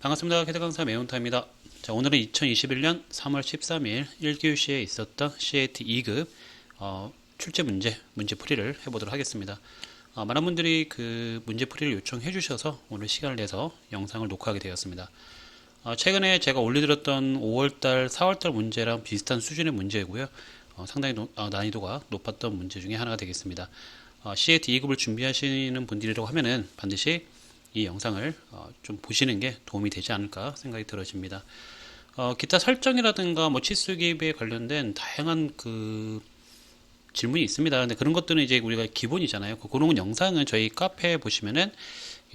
반갑습니다. 캐드강사 매운타입니다. 자, 오늘은 2021년 3월 13일 1교시에 있었던 CAT 2급 출제 문제풀이를 해보도록 하겠습니다. 많은 분들이 그 문제풀이를 요청해 주셔서 오늘 시간을 내서 영상을 녹화하게 되었습니다. 최근에 제가 올려드렸던 5월달, 4월달 문제랑 비슷한 수준의 문제고요. 상당히 난이도가 높았던 문제 중에 하나가 되겠습니다. CAT 2급을 준비하시는 분들이라고 하면은 반드시 이 영상을 좀 보시는 게 도움이 되지 않을까 생각이 들어집니다. 기타 설정이라든가 뭐 치수 기입에 관련된 다양한 그 질문이 있습니다. 근데 그런 것들은 이제 우리가 기본이잖아요. 그런 영상은 저희 카페에 보시면은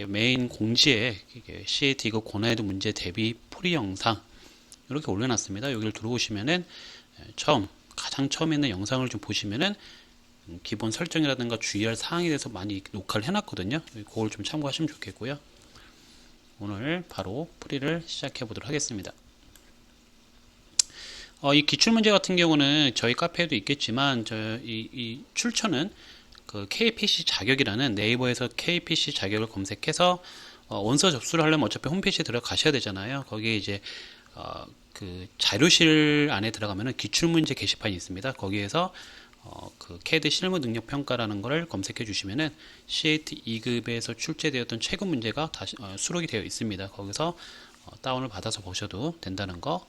메인 공지에 CAT 2급 고난이도 문제 대비 풀이 영상 이렇게 올려놨습니다. 여기를 들어오시면은 가장 처음에 있는 영상을 좀 보시면은 기본 설정이라든가 주의할 사항에 대해서 많이 녹화를 해놨거든요. 그걸 좀 참고하시면 좋겠고요. 오늘 바로 풀이를 시작해 보도록 하겠습니다. 이 기출문제 같은 경우는 저희 카페에도 있겠지만 이 출처는 그 KPC 자격이라는 네이버에서 KPC 자격을 검색해서 원서 접수를 하려면 어차피 홈페이지에 들어가셔야 되잖아요. 거기에 이제 그 자료실 안에 들어가면은 기출문제 게시판이 있습니다. 거기에서 그 CAD 실무 능력 평가라는 것을 검색해 주시면은 CAT 2급에서 출제되었던 최근 문제가 다시 수록이 되어 있습니다. 거기서 다운을 받아서 보셔도 된다는 거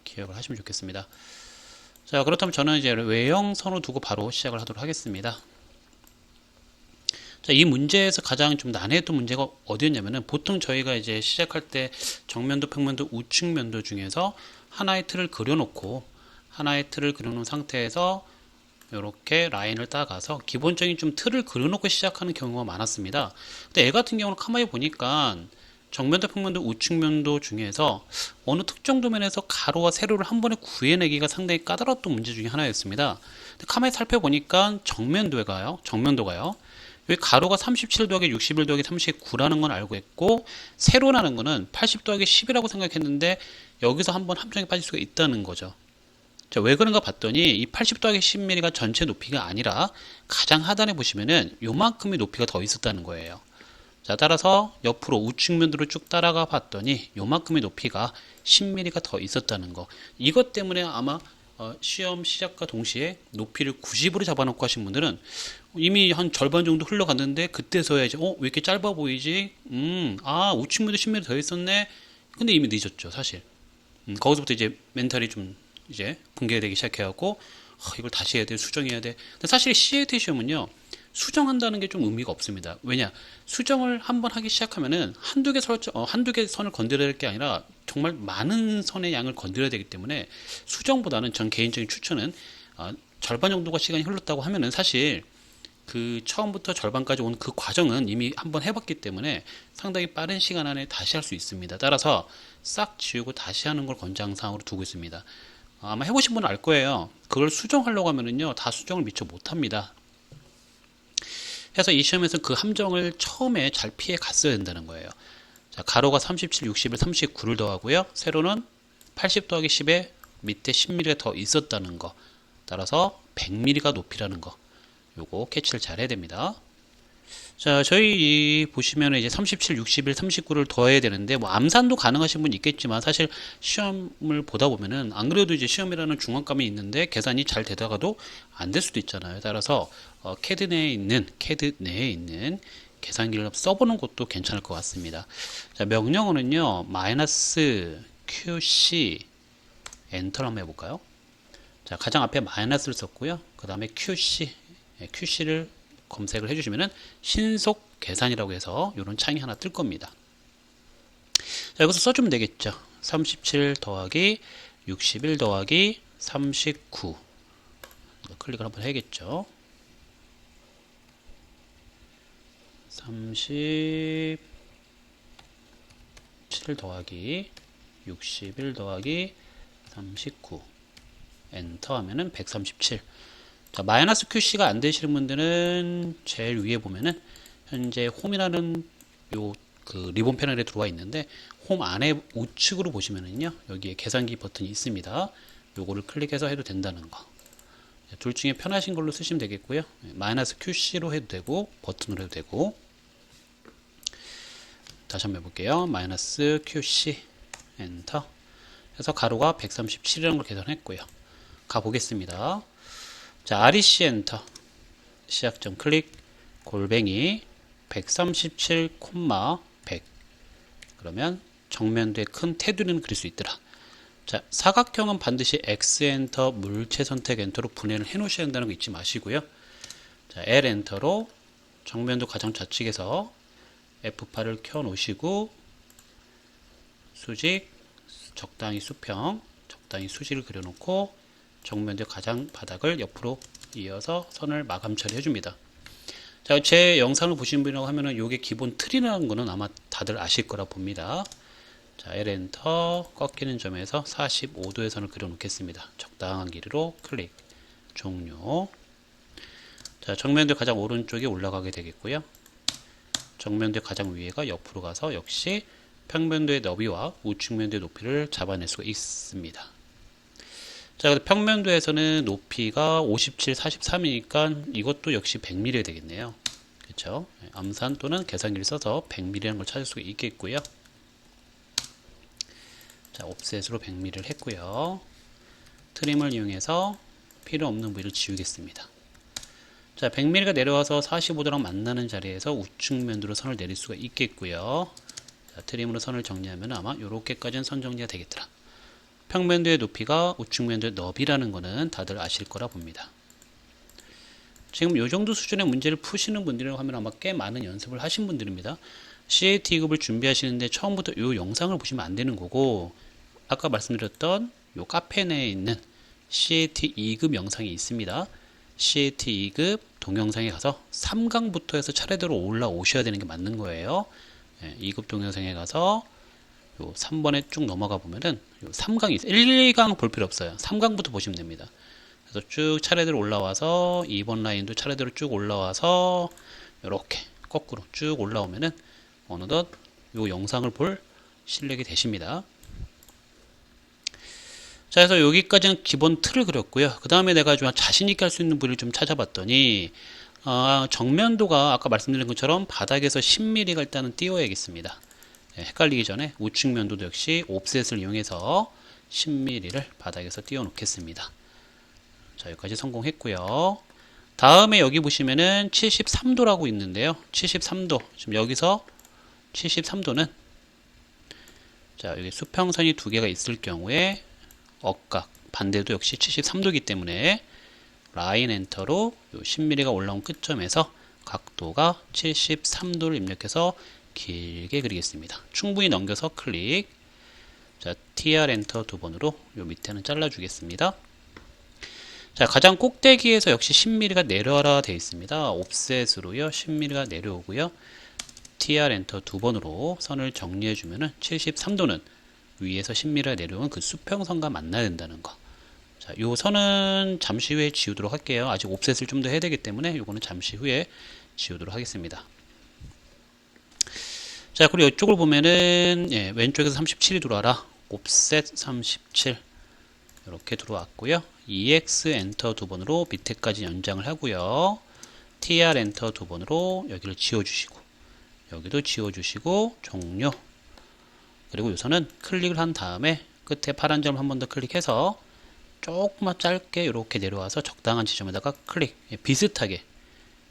기억을 하시면 좋겠습니다. 자, 그렇다면 저는 이제 외형 선을 두고 바로 시작을 하도록 하겠습니다. 자, 이 문제에서 가장 좀 난해했던 문제가 어디였냐면은 보통 저희가 이제 시작할 때 정면도, 평면도, 우측면도 중에서 하나의 틀을 그려놓고 하나의 틀을 그려놓은 상태에서 이렇게 라인을 따가서 기본적인 좀 틀을 그려놓고 시작하는 경우가 많았습니다. 근데 얘 같은 경우는 가만히 보니까 정면도, 평면도, 우측면도 중에서 어느 특정 도면에서 가로와 세로를 한 번에 구해내기가 상당히 까다로웠던 문제 중에 하나였습니다. 근데 가만히 살펴보니까 정면도가요. 여기 가로가 37 더하기 61 더하기 39라는 건 알고 있고 세로라는 거는 80 더하기 10이라고 생각했는데 여기서 한번 함정에 빠질 수가 있다는 거죠. 자, 왜 그런가 봤더니 이 80 더하기 10mm가 전체 높이가 아니라 가장 하단에 보시면은 요만큼의 높이가 더 있었다는 거예요. 자, 따라서 옆으로 우측면으로 쭉 따라가 봤더니 요만큼의 높이가 10mm가 더 있었다는 거. 이것 때문에 아마 시험 시작과 동시에 높이를 90으로 잡아놓고 하신 분들은 이미 한 절반 정도 흘러갔는데 그때서야 이제 왜 이렇게 짧아 보이지? 우측면도 10mm 더 있었네. 근데 이미 늦었죠, 사실. 거기서부터 이제 멘탈이 좀 이제 붕괴되기 시작해갖고 이걸 다시 해야 돼, 수정해야 돼. 근데 사실 CAT 시험은요 수정한다는 게 좀 의미가 없습니다. 왜냐, 수정을 한번 하기 시작하면은 한두 개 선을 건드려야 될 게 아니라 정말 많은 선의 양을 건드려야 되기 때문에 수정보다는 전 개인적인 추천은 절반 정도가 시간이 흘렀다고 하면은 사실 그 처음부터 절반까지 온 그 과정은 이미 한번 해봤기 때문에 상당히 빠른 시간 안에 다시 할 수 있습니다. 따라서 싹 지우고 다시 하는 걸 권장사항으로 두고 있습니다. 아마 해보신 분은 알 거예요. 그걸 수정하려고 하면은요, 다 수정을 미처 못합니다. 해서 이 시험에서 그 함정을 처음에 잘 피해 갔어야 된다는 거예요. 자, 가로가 37, 61, 39를 더하고요. 세로는 80 더하기 10에 밑에 10mm가 더 있었다는 거. 따라서 100mm가 높이라는 거. 요거 캐치를 잘 해야 됩니다. 자, 저희 보시면 이제 37, 61, 39를 더해야 되는데 뭐 암산도 가능하신 분 있겠지만 사실 시험을 보다 보면은 안 그래도 이제 시험이라는 중압감이 있는데 계산이 잘 되다가도 안 될 수도 있잖아요. 따라서 CAD 내에 있는 계산기를 써보는 것도 괜찮을 것 같습니다. 자, 명령어는요 마이너스 QC 엔터를 한번 해볼까요? 자, 가장 앞에 마이너스를 썼고요. 그 다음에 QC를 검색을 해주시면은 신속 계산이라고 해서 이런 창이 하나 뜰 겁니다. 자, 여기서 써주면 되겠죠. 37 더하기 61 더하기 39 클릭을 한번 해야겠죠. 37 더하기 61 더하기 39 엔터 하면은 137. 자, 마이너스 QC가 안 되시는 분들은 제일 위에 보면은 현재 홈이라는 요 그 리본 패널에 들어와 있는데 홈 안에 우측으로 보시면은요 여기에 계산기 버튼이 있습니다. 요거를 클릭해서 해도 된다는 거. 둘 중에 편하신 걸로 쓰시면 되겠고요. 마이너스 QC로 해도 되고 버튼으로 해도 되고. 다시 한번 해볼게요. 마이너스 QC 엔터 해서 가로가 137이라는 걸 계산했고요. 가보겠습니다. 자, REC 엔터 시작점 클릭 골뱅이 137, 100 그러면 정면도에 큰 테두리는 그릴 수 있더라. 자, 사각형은 반드시 X 엔터 물체 선택 엔터로 분해를 해 놓으셔야 한다는 거 잊지 마시고요. 자, L 엔터로 정면도 가장 좌측에서 F8을 켜 놓으시고 수직 적당히 수평 적당히 수직을 그려 놓고 정면도 가장 바닥을 옆으로 이어서 선을 마감 처리해 줍니다. 자, 제 영상을 보신 분이라고 하면은 요게 기본 틀이라는 거는 아마 다들 아실 거라 봅니다. 자, L 엔터 꺾이는 점에서 45도의 선을 그려 놓겠습니다. 적당한 길이로 클릭 종료. 자, 정면도 가장 오른쪽에 올라가게 되겠고요. 정면도 가장 위에가 옆으로 가서 역시 평면도의 너비와 우측면도의 높이를 잡아낼 수가 있습니다. 자, 평면도에서는 높이가 57, 43이니까 이것도 역시 100mm 되겠네요. 그렇죠? 암산 또는 계산기를 써서 100mm라는 걸 찾을 수가 있겠고요. 자, 옵셋으로 100mm를 했고요. 트림을 이용해서 필요 없는 부위를 지우겠습니다. 자, 100mm가 내려와서 45도랑 만나는 자리에서 우측면도로 선을 내릴 수가 있겠고요. 자, 트림으로 선을 정리하면 아마 이렇게까지는 선 정리가 되겠더라. 평면도의 높이가 우측면도의 너비라는 거는 다들 아실 거라 봅니다. 지금 이 정도 수준의 문제를 푸시는 분들이라고 하면 아마 꽤 많은 연습을 하신 분들입니다. CAT 2급을 준비하시는데 처음부터 이 영상을 보시면 안 되는 거고, 아까 말씀드렸던 이 카페 내에 있는 CAT 2급 영상이 있습니다. CAT 2급 동영상에 가서 3강부터 해서 차례대로 올라오셔야 되는 게 맞는 거예요. 2급 동영상에 가서 요 3번에 쭉 넘어가 보면은 요 3강이 있어요. 1, 2강 볼 필요 없어요. 3강부터 보시면 됩니다. 그래서 쭉 차례대로 올라와서 2번 라인도 차례대로 쭉 올라와서 이렇게 거꾸로 쭉 올라오면은 어느덧 요 영상을 볼 실력이 되십니다. 자, 그래서 여기까지는 기본 틀을 그렸고요. 그 다음에 내가 좀 자신있게 할 수 있는 부위를 좀 찾아봤더니, 정면도가 아까 말씀드린 것처럼 바닥에서 10mm가 일단은 띄워야겠습니다. 헷갈리기 전에 우측면도도 역시 옵셋을 이용해서 10mm를 바닥에서 띄워 놓겠습니다. 자, 여기까지 성공했고요. 다음에 여기 보시면은 73도라고 있는데요. 73도. 지금 여기서 73도는, 자, 여기 수평선이 두 개가 있을 경우에 억각, 반대도 역시 73도이기 때문에 라인 엔터로 10mm가 올라온 끝점에서 각도가 73도를 입력해서 길게 그리겠습니다. 충분히 넘겨서 클릭. 자, TR 엔터 두 번으로 요 밑에는 잘라주겠습니다. 자, 가장 꼭대기에서 역시 10mm가 내려라 되어 있습니다. 옵셋으로요 10mm가 내려오고요. TR 엔터 두 번으로 선을 정리해 주면은 73도는 위에서 10mm가 내려온 그 수평선과 만나야 된다는 거. 자, 요 선은 잠시 후에 지우도록 할게요. 아직 옵셋을 좀 더 해야 되기 때문에 요거는 잠시 후에 지우도록 하겠습니다. 자, 그리고 이쪽을 보면은 왼쪽에서 37이 들어와라. 옵셋 37 이렇게 들어왔고요. EX 엔터 두 번으로 밑에까지 연장을 하고요. TR 엔터 두 번으로 여기를 지워주시고 여기도 지워주시고 종료. 그리고 우선은 클릭을 한 다음에 끝에 파란 점을 한 번 더 클릭해서 조금만 짧게 이렇게 내려와서 적당한 지점에다가 클릭. 비슷하게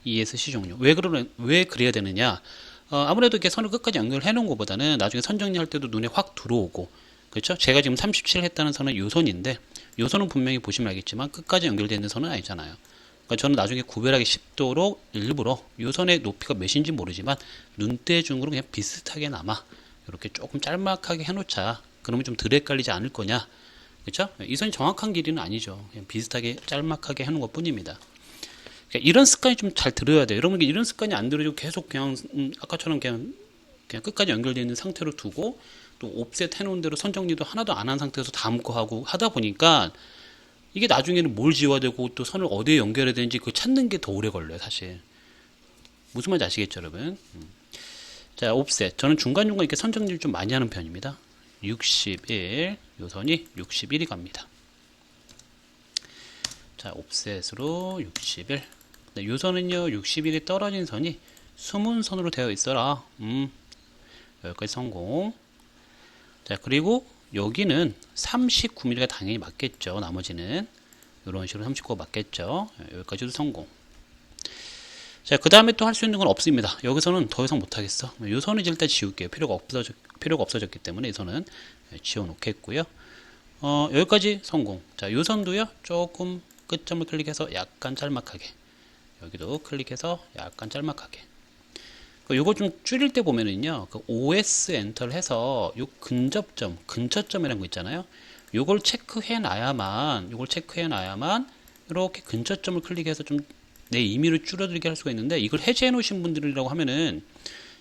ESC 종료. 왜 그래야 되느냐? 아무래도 이렇게 선을 끝까지 연결해 놓은 것보다는 나중에 선 정리할 때도 눈에 확 들어오고, 그렇죠? 제가 지금 37 했다는 선은 요 선인데, 요 선은 분명히 보시면 알겠지만 끝까지 연결되어 있는 선은 아니잖아요. 그러니까 저는 나중에 구별하기 쉽도록 일부러 요 선의 높이가 몇인지 모르지만 눈대중으로 그냥 비슷하게 남아 이렇게 조금 짤막하게 해놓자. 그러면 좀 덜 헷갈리지 않을 거냐, 그렇죠? 이 선이 정확한 길이는 아니죠. 그냥 비슷하게 짤막하게 해놓은 것 뿐입니다. 그러니까 이런 습관이 좀 잘 들어야 돼요. 여러분 이런 습관이 안 들어지고 계속 그냥 아까처럼 그냥 끝까지 연결되어 있는 상태로 두고 또 옵셋 해놓은 대로 선 정리도 하나도 안 한 상태에서 다음 거 하고 하다 보니까 이게 나중에는 뭘 지워야 되고 또 선을 어디에 연결해야 되는지 그 찾는 게 더 오래 걸려요, 사실. 무슨 말인지 아시겠죠, 여러분? 자, 옵셋. 저는 중간중간 이렇게 선 정리를 좀 많이 하는 편입니다. 61, 요 선이 61이 갑니다. 자, 옵셋으로 61. 요 선은요, 61이 떨어진 선이 숨은 선으로 되어 있어라. 여기까지 성공. 자, 그리고 여기는 39mm가 당연히 맞겠죠. 나머지는 이런 식으로 39가 맞겠죠. 여기까지도 성공. 자, 그 다음에 또 할 수 있는 건 없습니다. 여기서는 더 이상 못하겠어. 이 선은 이제 일단 지울게요. 필요가 없어졌기 때문에 이 선은 지워놓겠고요. 여기까지 성공. 자, 이 선도요, 조금 끝점을 클릭해서 약간 짤막하게. 여기도 클릭해서 약간 짤막하게. 요거 좀 줄일 때 보면은요, 그 OS 엔터를 해서 요 근접점, 근처점이라는 거 있잖아요. 요걸 체크해 놔야만, 이렇게 근처점을 클릭해서 좀 내 임의로 줄여들게 할 수가 있는데, 이걸 해제해 놓으신 분들이라고 하면은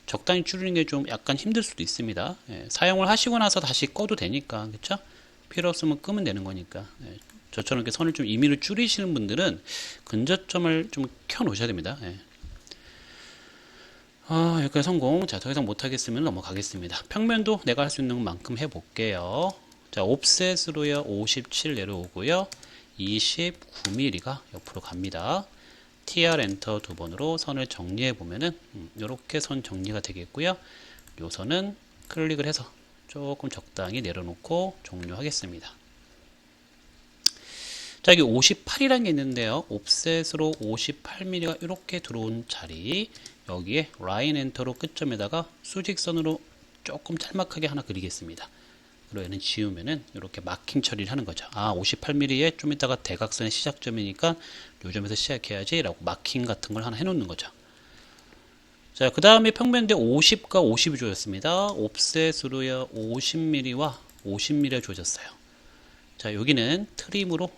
적당히 줄이는 게 좀 약간 힘들 수도 있습니다. 사용을 하시고 나서 다시 꺼도 되니까, 그쵸? 필요 없으면 끄면 되는 거니까. 저처럼 이렇게 선을 좀 임의로 줄이시는 분들은 근접점을 좀 켜 놓으셔야 됩니다. 여기까지 성공. 자, 더 이상 못하겠으면 넘어가겠습니다. 평면도 내가 할 수 있는 만큼 해볼게요. 자, 옵셋으로요, 57 내려오고요. 29mm가 옆으로 갑니다. TR 엔터 두 번으로 선을 정리해 보면은, 이렇게 선 정리가 되겠고요. 요 선은 클릭을 해서 조금 적당히 내려놓고 종료하겠습니다. 자, 여기 58이라는 게 있는데요. 옵셋으로 58mm가 이렇게 들어온 자리, 여기에 라인 엔터로 끝점에다가 수직선으로 조금 짤막하게 하나 그리겠습니다. 그리고 얘는 지우면은 이렇게 마킹 처리를 하는 거죠. 58mm에 좀 이따가 대각선의 시작점이니까 요 점에서 시작해야지 라고 마킹 같은 걸 하나 해놓는 거죠. 자, 그 다음에 평면대 50과 50이 주어졌습니다. 옵셋으로요, 50mm와 50mm가 주어졌어요. 자, 여기는 트림으로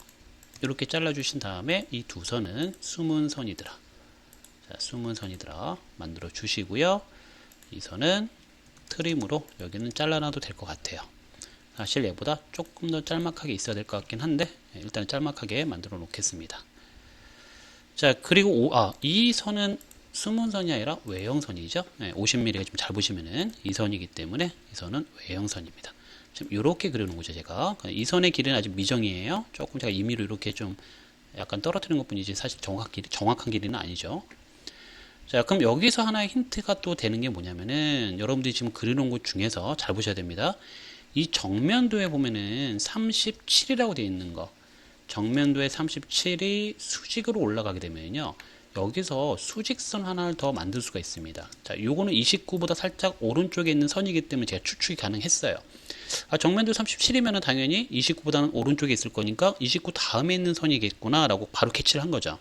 이렇게 잘라주신 다음에 이 두 선은 숨은 선이더라. 자, 숨은 선이더라. 만들어 주시고요. 이 선은 트림으로 여기는 잘라놔도 될 것 같아요. 사실 얘보다 조금 더 짤막하게 있어야 될 것 같긴 한데, 일단 짤막하게 만들어 놓겠습니다. 자, 그리고 이 선은 숨은 선이 아니라 외형선이죠. 50mm가 좀 잘 보시면은 이 선이기 때문에 이 선은 외형선입니다. 지금 이렇게 그려놓은 거죠, 제가. 이 선의 길이는 아직 미정이에요. 조금 제가 임의로 이렇게 좀 약간 떨어뜨리는 것 뿐이지 사실 정확한 길이는 아니죠. 자, 그럼 여기서 하나의 힌트가 또 되는 게 뭐냐면은, 여러분들이 지금 그려놓은 것 중에서 잘 보셔야 됩니다. 이 정면도에 보면은 37이라고 되어 있는 거, 정면도에 37이 수직으로 올라가게 되면요, 여기서 수직선 하나를 더 만들 수가 있습니다. 자, 요거는 29보다 살짝 오른쪽에 있는 선이기 때문에 제가 추측이 가능했어요. 정면도 37이면 당연히 29보다는 오른쪽에 있을 거니까 29 다음에 있는 선이겠구나 라고 바로 캐치를 한 거죠.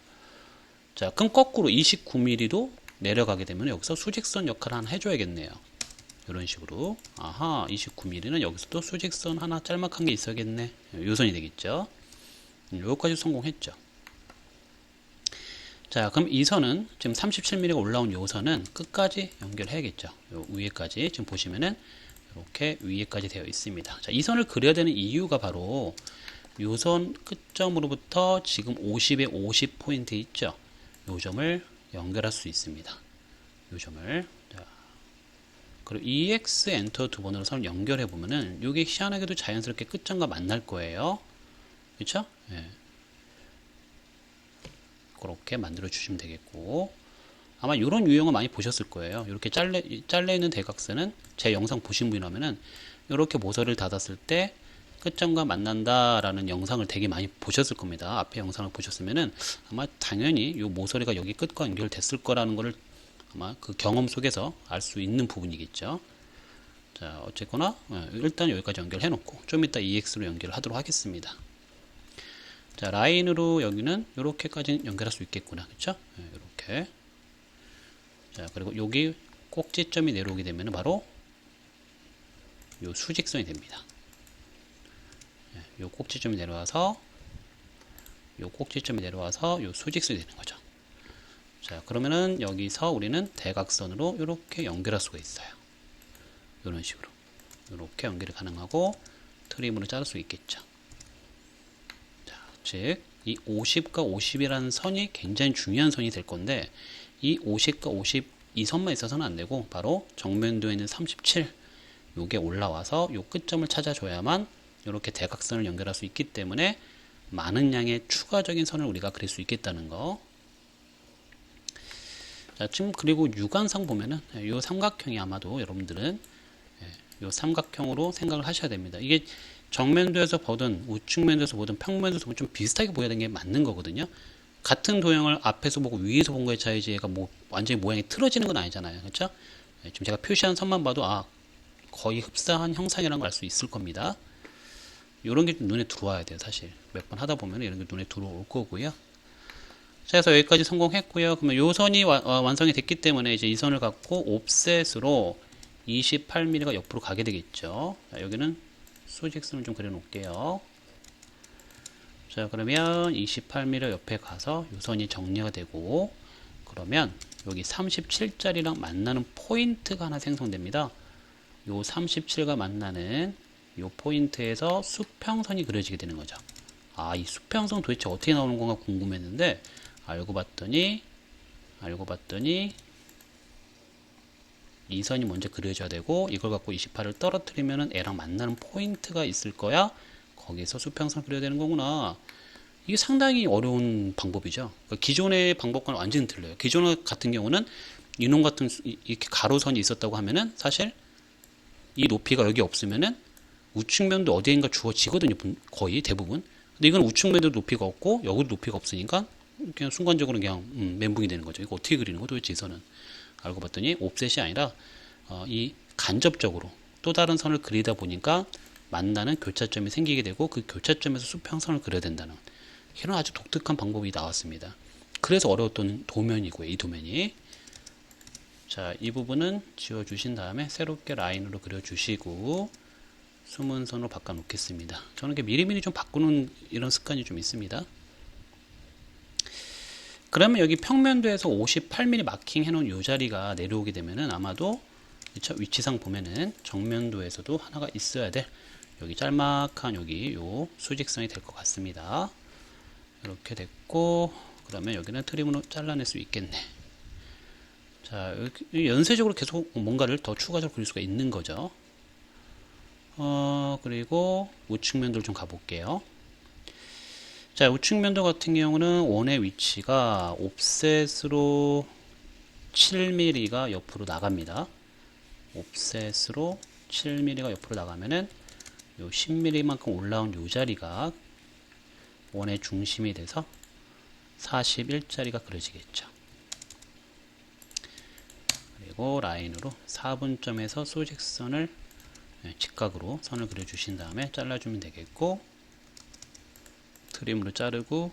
자, 그럼 거꾸로 29mm도 내려가게 되면 여기서 수직선 역할을 하나 해줘야겠네요. 이런 식으로. 29mm는 여기서도 수직선 하나 짤막한 게 있어야겠네. 요 선이 되겠죠. 요거까지 성공했죠. 자, 그럼 이 선은 지금 37mm가 올라온 요 선은 끝까지 연결해야겠죠. 요 위에까지 지금 보시면은 이렇게 위에까지 되어 있습니다. 자, 이 선을 그려야 되는 이유가 바로 요 선 끝점으로부터 지금 50에 50포인트 있죠. 요 점을 연결할 수 있습니다. 요 점을. 자, 그리고 EX 엔터 두 번으로 선을 연결해 보면은 요게 희한하게도 자연스럽게 끝점과 만날 거예요. 그렇죠? 그렇게 만들어 주시면 되겠고, 아마 이런 유형을 많이 보셨을 거예요. 이렇게 잘려 있는 대각선은 제 영상 보신 분이라면은 이렇게 모서리를 닫았을 때 끝점과 만난다라는 영상을 되게 많이 보셨을 겁니다. 앞에 영상을 보셨으면은 아마 당연히 이 모서리가 여기 끝과 연결됐을 거라는 거를 아마 그 경험 속에서 알 수 있는 부분이겠죠. 자, 어쨌거나 일단 여기까지 연결해 놓고 좀 이따 EX로 연결을 하도록 하겠습니다. 자, 라인으로 여기는 이렇게까지 연결할 수 있겠구나. 그쵸? 이렇게. 자, 그리고 여기 꼭지점이 내려오게 되면 바로 요 수직선이 됩니다. 요 꼭지점이 내려와서 요 꼭지점이 내려와서 요 수직선이 되는 거죠. 자, 그러면은 여기서 우리는 대각선으로 이렇게 연결할 수가 있어요. 이런 식으로 이렇게 연결이 가능하고 트림으로 자를 수 있겠죠. 즉, 이 50과 50이라는 선이 굉장히 중요한 선이 될 건데, 이 50과 50 이 선만 있어서는 안 되고 바로 정면도에 있는 37 요게 올라와서 요 끝점을 찾아줘야만 이렇게 대각선을 연결할 수 있기 때문에 많은 양의 추가적인 선을 우리가 그릴 수 있겠다는 거. 자, 지금 그리고 육안상 보면은 이 삼각형이 아마도 여러분들은 요 삼각형으로 생각을 하셔야 됩니다. 이게 정면도에서 보든 우측면도에서 보든 평면도에서 보든 좀 비슷하게 보여야 되는 게 맞는 거거든요. 같은 도형을 앞에서 보고 위에서 본 거의 차이지 얘가 뭐 완전히 모양이 틀어지는 건 아니잖아요. 그렇죠? 지금 제가 표시한 선만 봐도 거의 흡사한 형상이라는 걸 알 수 있을 겁니다. 이런 게 눈에 들어와야 돼요. 사실 몇 번 하다 보면 이런 게 눈에 들어올 거고요. 자, 그래서 여기까지 성공했고요. 그러면 요 선이 완성이 됐기 때문에 이제 이 선을 갖고 옵셋으로 28mm가 옆으로 가게 되겠죠. 자, 여기는 수직선을 좀 그려 놓을게요. 자, 그러면 28mm 옆에 가서 요 선이 정리가 되고, 그러면 여기 37자리랑 만나는 포인트가 하나 생성됩니다. 요 37과 만나는 요 포인트에서 수평선이 그려지게 되는 거죠. 이 수평선 도대체 어떻게 나오는 건가 궁금했는데, 알고 봤더니 이 선이 먼저 그려져야 되고, 이걸 갖고 28을 떨어뜨리면은 애랑 만나는 포인트가 있을 거야. 거기서 수평선 그려야 되는 거구나. 이게 상당히 어려운 방법이죠. 그러니까 기존의 방법과는 완전히 틀려요. 기존 같은 경우는 이놈 같은 이렇게 가로선이 있었다고 하면은 사실 이 높이가 여기 없으면은 우측면도 어디인가 주어지거든요. 거의 대부분. 근데 이건 우측면도 높이가 없고 여기도 높이가 없으니까 그냥 순간적으로 그냥 멘붕이 되는 거죠. 이거 어떻게 그리는 거 도대체 이 선은. 알고 봤더니 옵셋이 아니라 이 간접적으로 또 다른 선을 그리다 보니까 만나는 교차점이 생기게 되고 그 교차점에서 수평선을 그려야 된다는 이런 아주 독특한 방법이 나왔습니다. 그래서 어려웠던 도면이고요. 이 도면이. 자, 이 부분은 지워주신 다음에 새롭게 라인으로 그려주시고 숨은 선으로 바꿔 놓겠습니다. 저는 이렇게 미리미리 좀 바꾸는 이런 습관이 좀 있습니다. 그러면 여기 평면도에서 58mm 마킹 해놓은 이 자리가 내려오게 되면은 아마도 그쵸? 위치상 보면은 정면도에서도 하나가 있어야 될 여기 짤막한 여기 요 수직선이 될 것 같습니다. 이렇게 됐고, 그러면 여기는 트림으로 잘라낼 수 있겠네. 자, 연쇄적으로 계속 뭔가를 더 추가적으로 그릴 수가 있는 거죠. 그리고 우측면도를 좀 가볼게요. 자, 우측면도 같은 경우는 원의 위치가 옵셋으로 7mm가 옆으로 나갑니다. 옵셋으로 7mm가 옆으로 나가면은 요 10mm만큼 올라온 요 자리가 원의 중심이 돼서 41자리가 그려지겠죠. 그리고 라인으로 4분점에서 수직선을 직각으로 선을 그려주신 다음에 잘라주면 되겠고, 트림으로 자르고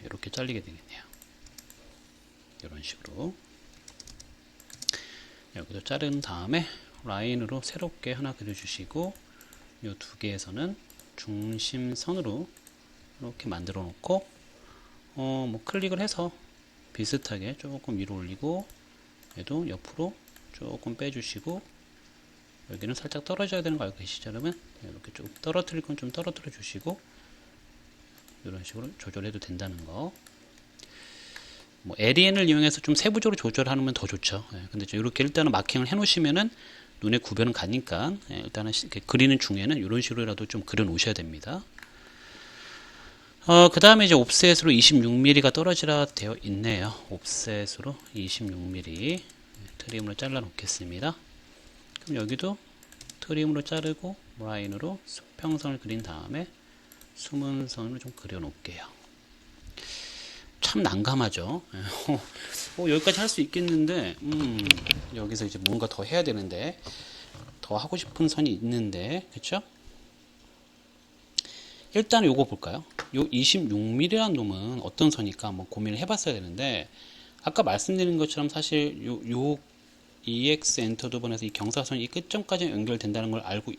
이렇게 잘리게 되겠네요. 이런 식으로 여기도 자른 다음에 라인으로 새롭게 하나 그려주시고, 이 두 개의 선은 중심선으로 이렇게 만들어 놓고 뭐 클릭을 해서 비슷하게 조금 위로 올리고 얘도 옆으로 조금 빼주시고, 여기는 살짝 떨어져야 되는 거 알고 계시죠? 여러분? 이렇게 좀 떨어뜨릴 건 좀 떨어뜨려 주시고 이런 식으로 조절해도 된다는 거. 뭐 LEN을 이용해서 좀 세부적으로 조절하면 더 좋죠. 근데 이렇게 일단은 마킹을 해 놓으시면은 눈에 구별은 가니까 일단은 그리는 중에는 이런 식으로라도 좀 그려 놓으셔야 됩니다. 그 다음에 이제 옵셋으로 26mm가 떨어지라 되어 있네요. 옵셋으로 26mm 트림으로 잘라 놓겠습니다. 그럼 여기도 트림으로 자르고 라인으로 수평선을 그린 다음에 숨은 선을 좀 그려 놓을게요. 참 난감하죠. 여기까지 할 수 있겠는데 여기서 이제 뭔가 더 해야 되는데, 더 하고 싶은 선이 있는데, 그쵸? 일단 요거 볼까요? 요 26mm라는 놈은 어떤 선일까 한번 고민을 해봤어야 되는데, 아까 말씀드린 것처럼 사실 요 EX 엔터 두 번에서 이 경사선이 이 끝점까지 연결된다는 걸 알고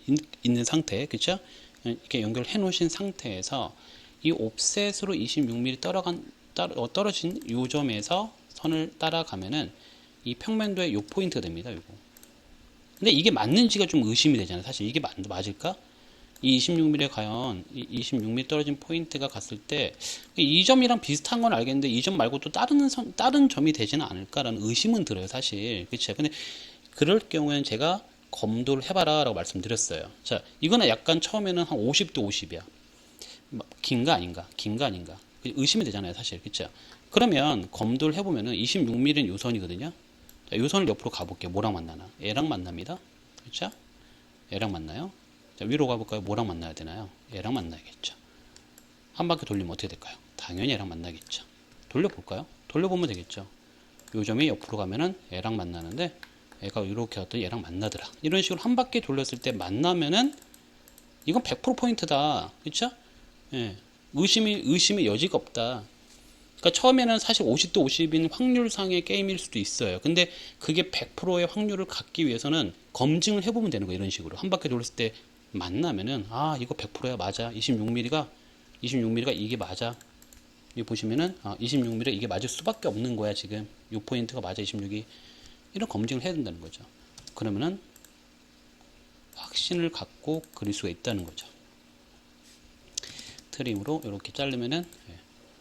있는 상태, 그쵸? 이렇게 연결해 놓으신 상태에서 이 옵셋으로 26mm 떨어진 요 점에서 선을 따라가면은 이 평면도의 요 포인트가 됩니다. 요거. 근데 이게 맞는지가 좀 의심이 되잖아요. 사실 이게 맞을까? 이 26mm에 과연 이 26mm 떨어진 포인트가 갔을 때 이 점이랑 비슷한 건 알겠는데 이 점 말고 또 다른 점이 되지는 않을까라는 의심은 들어요. 사실. 그렇죠? 근데 그럴 경우에는 제가 검도를 해봐라 라고 말씀드렸어요. 자, 이거는 약간 처음에는 한 50도 50이야. 긴가 아닌가? 긴가 아닌가? 의심이 되잖아요. 사실. 그렇죠? 그러면 검도를 해보면은 26mm는 요 선이거든요. 자, 요 선을 옆으로 가볼게요. 뭐랑 만나나? 얘랑 만납니다. 그렇죠? 얘랑 만나요? 자, 위로 가볼까요? 뭐랑 만나야 되나요? 얘랑 만나야겠죠. 한 바퀴 돌리면 어떻게 될까요? 당연히 얘랑 만나겠죠. 돌려볼까요? 돌려보면 되겠죠. 요 점이 옆으로 가면은 얘랑 만나는데 얘가 이렇게 왔더니 얘랑 만나더라. 이런 식으로 한 바퀴 돌렸을 때 만나면은 이건 100% 포인트다. 그쵸? 예. 의심의 여지가 없다. 그러니까 처음에는 사실 50대 50인 확률상의 게임일 수도 있어요. 근데 그게 100%의 확률을 갖기 위해서는 검증을 해보면 되는 거예요. 이런 식으로. 한 바퀴 돌렸을 때 만나면은, 아, 이거 100%야. 맞아. 26mm가 이게 맞아. 여기 보시면은, 26mm 이게 맞을 수밖에 없는 거야. 지금. 이 포인트가 맞아. 26이. 이런 검증을 해야 된다는 거죠. 그러면은, 확신을 갖고 그릴 수가 있다는 거죠. 트림으로 이렇게 자르면은,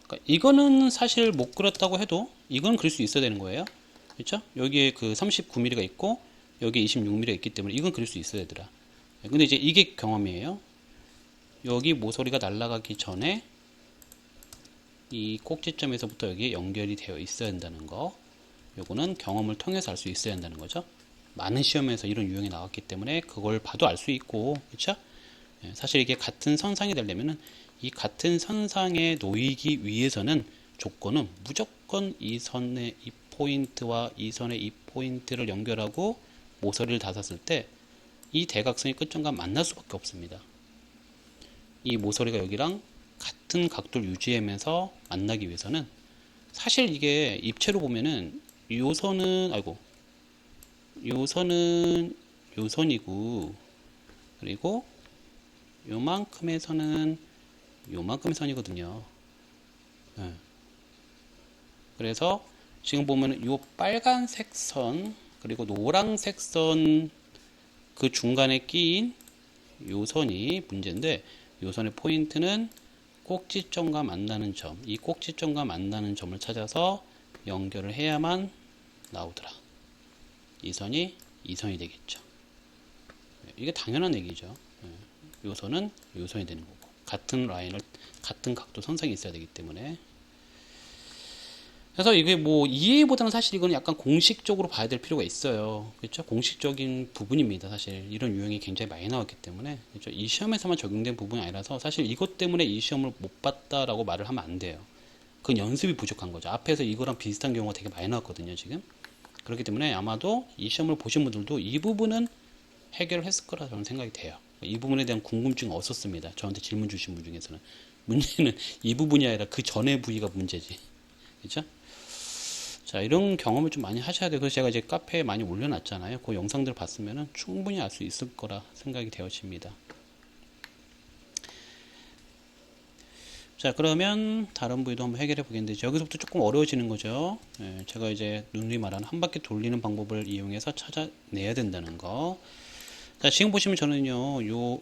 그러니까 이거는 사실 못 그렸다고 해도 이건 그릴 수 있어야 되는 거예요. 그렇죠? 여기에 그 39mm가 있고 여기에 26mm가 있기 때문에 이건 그릴 수 있어야 되더라. 근데 이제 이게 경험이에요. 여기 모서리가 날아가기 전에 이 꼭지점에서부터 여기에 연결이 되어 있어야 된다는 거. 요거는 경험을 통해서 알 수 있어야 한다는 거죠. 많은 시험에서 이런 유형이 나왔기 때문에 그걸 봐도 알 수 있고, 그렇죠? 사실 이게 같은 선상이 되려면은 이 같은 선상에 놓이기 위해서는 조건은 무조건 이 선의 이 포인트와 이 선의 이 포인트를 연결하고 모서리를 닿았을 때 이 대각선이 끝점과 만날 수밖에 없습니다. 이 모서리가 여기랑 같은 각도를 유지하면서 만나기 위해서는 사실 이게 입체로 보면은 요 선은 요 선은 요 선이고 그리고 요만큼의 선은 요만큼의 선이거든요. 네. 그래서 지금 보면 요 빨간색 선 그리고 노란색 선 그 중간에 끼인 요 선이 문제인데 요 선의 포인트는 꼭지점과 만나는 점, 이 꼭지점과 만나는 점을 찾아서 연결을 해야만 나오더라. 이 선이 이 선이 되겠죠. 이게 당연한 얘기죠. 요 선은 요 선이 되는 거고 같은 라인을 같은 각도 선상이 있어야 되기 때문에 그래서 이게 뭐 이해보다는 사실 이건 약간 공식적으로 봐야 될 필요가 있어요. 그렇죠? 공식적인 부분입니다. 사실 이런 유형이 굉장히 많이 나왔기 때문에 그렇죠? 이 시험에서만 적용된 부분이 아니라서 사실 이것 때문에 이 시험을 못 봤다라고 말을 하면 안 돼요. 그건 연습이 부족한 거죠. 앞에서 이거랑 비슷한 경우가 되게 많이 나왔거든요. 지금 그렇기 때문에 아마도 이 시험을 보신 분들도 이 부분은 해결을 했을 거라 저는 생각이 돼요. 이 부분에 대한 궁금증이 없었습니다. 저한테 질문 주신 분 중에서는 문제는 이 부분이 아니라 그 전의 부위가 문제지. 그렇죠? 자, 이런 경험을 좀 많이 하셔야 돼요. 그래서 제가 이제 카페에 많이 올려놨잖아요. 그 영상들 봤으면 충분히 알 수 있을 거라 생각이 되어집니다. 자, 그러면 다른 부위도 한번 해결해 보겠는데 여기서부터 조금 어려워지는 거죠. 제가 이제 누누이 말하는 한 바퀴 돌리는 방법을 이용해서 찾아내야 된다는 거. 자, 지금 보시면 저는요, 요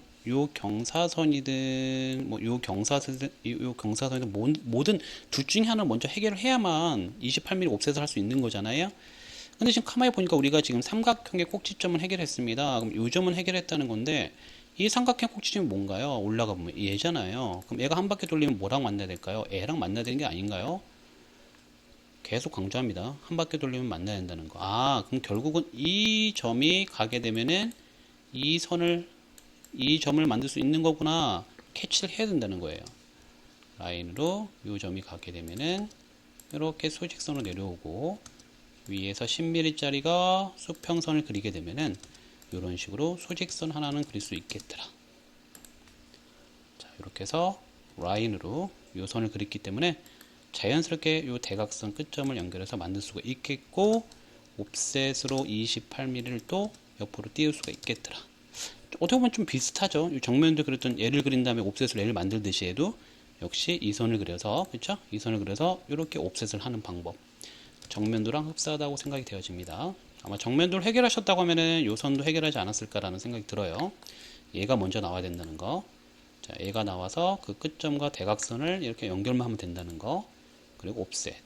경사선이든, 요 경사선이든, 뭐든 둘 중에 하나를 먼저 해결을 해야만 28mm 옵셋을 할 수 있는 거잖아요. 근데 지금 가만히 보니까 우리가 지금 삼각형의 꼭지점을 해결했습니다. 그럼 요 점은 해결했다는 건데, 이 삼각형 꼭지점이 뭔가요? 올라가 보면 얘잖아요. 그럼 얘가 한 바퀴 돌리면 뭐랑 만나야 될까요? 얘랑 만나야 되는 게 아닌가요? 계속 강조합니다. 한 바퀴 돌리면 만나야 된다는 거. 그럼 결국은 이 점이 가게 되면은 이 점을 만들 수 있는 거구나. 캐치를 해야 된다는 거예요. 라인으로 이 점이 가게 되면은 이렇게 수직선으로 내려오고 위에서 10mm 짜리가 수평선을 그리게 되면은 이런 식으로 수직선 하나는 그릴 수 있겠더라. 자, 이렇게 해서 라인으로 이 선을 그렸기 때문에 자연스럽게 이 대각선 끝점을 연결해서 만들 수가 있겠고 옵셋으로 28mm를 또 옆으로 띄울 수가 있겠더라. 어떻게 보면 좀 비슷하죠. 정면도 그렸던 얘를 그린 다음에 옵셋으로 얘를 만들듯이 해도 역시 이 선을 그려서 그렇죠? 이 선을 그려서 이렇게 옵셋을 하는 방법. 정면도랑 흡사하다고 생각이 되어집니다. 아마 정면도를 해결하셨다고 하면은 요 선도 해결하지 않았을까라는 생각이 들어요. 얘가 먼저 나와야 된다는 거. 자, 얘가 나와서 그 끝점과 대각선을 이렇게 연결만 하면 된다는 거. 그리고 옵셋.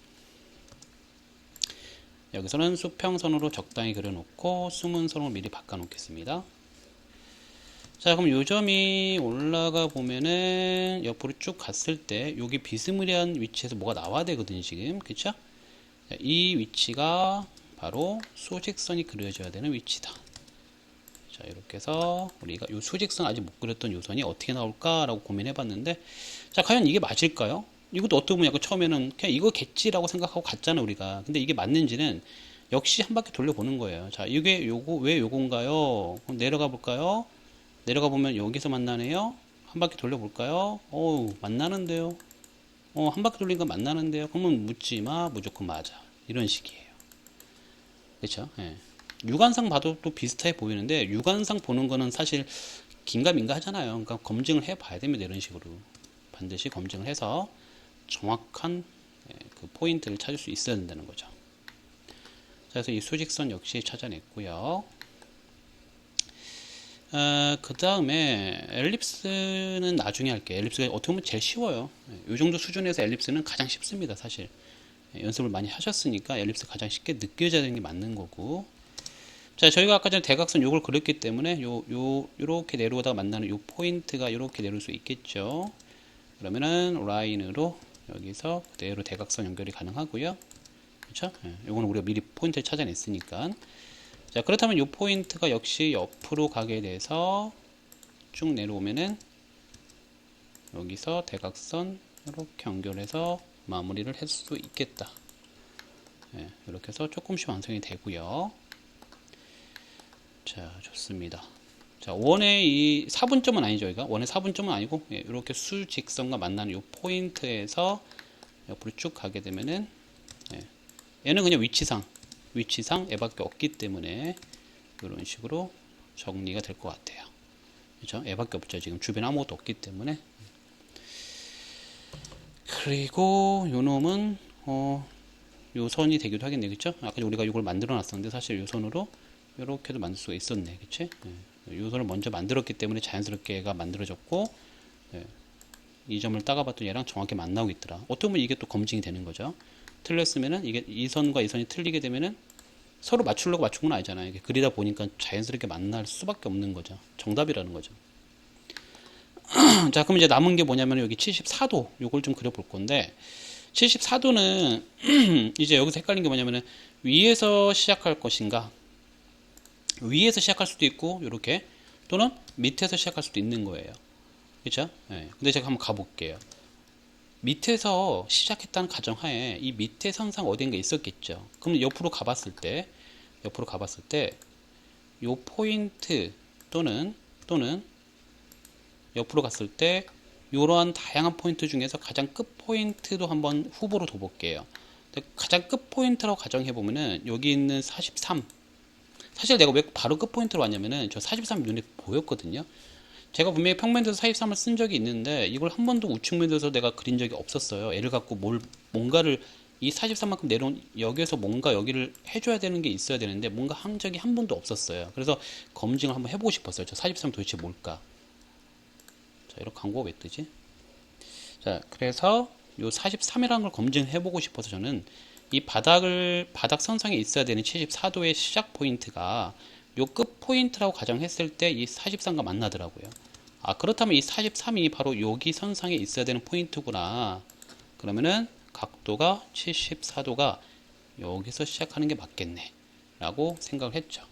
여기서는 수평선으로 적당히 그려놓고 숨은 선으로 미리 바꿔놓겠습니다. 자, 그럼 요 점이 올라가 보면은 옆으로 쭉 갔을 때 여기 비스무리한 위치에서 뭐가 나와야 되거든요, 지금. 그쵸? 자, 이 위치가 바로 수직선이 그려져야 되는 위치다. 자, 이렇게 해서 우리가 요 수직선 아직 못 그렸던 요선이 어떻게 나올까라고 고민해 봤는데, 자, 과연 이게 맞을까요? 이것도 어떻게 보면 약간 처음에는 그냥 이거겠지라고 생각하고 갔잖아, 우리가. 근데 이게 맞는지는 역시 한 바퀴 돌려보는 거예요. 자, 이게 요거, 왜 요건가요? 그럼 내려가 볼까요? 내려가 보면 여기서 만나네요. 한 바퀴 돌려볼까요? 어우, 만나는데요. 한 바퀴 돌리니까 만나는데요. 그러면 묻지 마, 무조건 맞아. 이런 식이에요. 그렇죠? 예. 육안상 봐도 또 비슷해 보이는데, 육안상 보는 거는 사실 긴가민가 하잖아요. 그러니까 검증을 해 봐야 됩니다. 이런 식으로. 반드시 검증을 해서 정확한 그 포인트를 찾을 수 있어야 된다는 거죠. 그래서 이 수직선 역시 찾아냈고요. 그 다음에 엘립스는 나중에 할게요. 엘립스가 어떻게 보면 제일 쉬워요. 이 정도 수준에서 엘립스는 가장 쉽습니다. 사실 연습을 많이 하셨으니까 엘립스 가장 쉽게 느껴져야 되는 게 맞는 거고. 자, 저희가 아까 전에 대각선 요걸 그렸기 때문에 요렇게 내려오다가 만나는 요 포인트가 요렇게 내려올 수 있겠죠. 그러면은 라인으로 여기서 그대로 대각선 연결이 가능하고요. 그렇죠? 요거는 우리가 미리 포인트를 찾아냈으니까. 자, 그렇다면 이 포인트가 역시 옆으로 가게 돼서 쭉 내려오면은 여기서 대각선 이렇게 연결해서 마무리를 할 수 있겠다. 이렇게 해서 조금씩 완성이 되고요. 자, 좋습니다. 자, 원의 이 4분점은 아니죠. 여기가 원의 4분점은 아니고 이렇게 수직선과 만나는 이 포인트에서 옆으로 쭉 가게 되면은 얘는 그냥 위치상 애밖에 없기 때문에 이런 식으로 정리가 될 것 같아요. 그렇죠? 애밖에 없죠. 지금 주변에 아무것도 없기 때문에. 그리고 요 놈은 요 선이 되기도 하겠네. 그쵸? 아까 우리가 이걸 만들어 놨었는데 사실 요 선으로 이렇게도 만들 수가 있었네. 그치? 요 선을 먼저 만들었기 때문에 자연스럽게 얘가 만들어졌고, 이 점을 따가봤더니 얘랑 정확히 만나고 있더라. 어떻게 보면 이게 또 검증이 되는 거죠. 틀렸으면은 이게 이 선과 이 선이 틀리게 되면은 서로 맞추려고 맞춘 건 아니잖아요. 이게 그리다 보니까 자연스럽게 만날 수밖에 없는 거죠. 정답이라는 거죠. 자, 그럼 이제 남은 게 뭐냐면 여기 74도 요걸 좀 그려볼 건데, 74도는 이제 여기서 헷갈린 게 뭐냐면은 위에서 시작할 것인가, 위에서 시작할 수도 있고 이렇게, 또는 밑에서 시작할 수도 있는 거예요. 그렇죠? 근데 제가 한번 가볼게요. 밑에서 시작했다는 가정하에 이 밑에 선상 어딘가 있었겠죠. 그럼 옆으로 가봤을 때 요 포인트 또는 옆으로 갔을 때 이러한 다양한 포인트 중에서 가장 끝 포인트도 한번 후보로 둬볼게요. 가장 끝 포인트라고 가정해 보면은 여기 있는 43. 사실 내가 왜 바로 끝 포인트로 왔냐면은 저 43이 눈에 보였거든요. 제가 분명히 평면도에서 43을 쓴 적이 있는데 이걸 한 번도 우측면도에서 내가 그린 적이 없었어요. 애를 갖고 뭔가를 이 43만큼 내려온 여기에서 뭔가 여기를 해줘야 되는 게 있어야 되는데 뭔가 한 적이 한 번도 없었어요. 그래서 검증을 한번 해보고 싶었어요. 저 43 도대체 뭘까? 자, 이렇게 광고가 왜 뜨지? 자, 그래서 요 43이라는 걸 검증해보고 싶어서 저는 이 바닥 선상에 있어야 되는 74도의 시작 포인트가 요 끝 포인트라고 가정했을 때 이 43과 만나더라고요. 아, 그렇다면 이 43이 바로 여기 선상에 있어야 되는 포인트구나. 그러면은 각도가 74도가 여기서 시작하는 게 맞겠네 라고 생각을 했죠.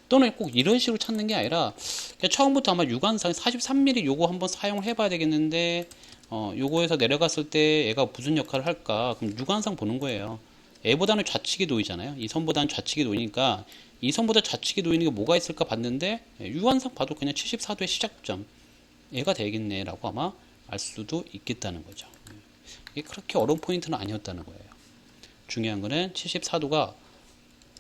또는 꼭 이런 식으로 찾는 게 아니라 그냥 처음부터 아마 육안상 43mm 요거 한번 사용을 해봐야 되겠는데 요거에서 내려갔을 때 얘가 무슨 역할을 할까, 그럼 육안상 보는 거예요. 얘보다는 좌측이 놓이잖아요. 이 선보다는 좌측이 놓이니까 이 선보다 좌측이 놓이는 게 뭐가 있을까 봤는데 육안상 봐도 그냥 74도의 시작점 얘가 되겠네 라고 아마 알 수도 있겠다는 거죠. 이게 그렇게 어려운 포인트는 아니었다는 거예요. 중요한 거는 74도가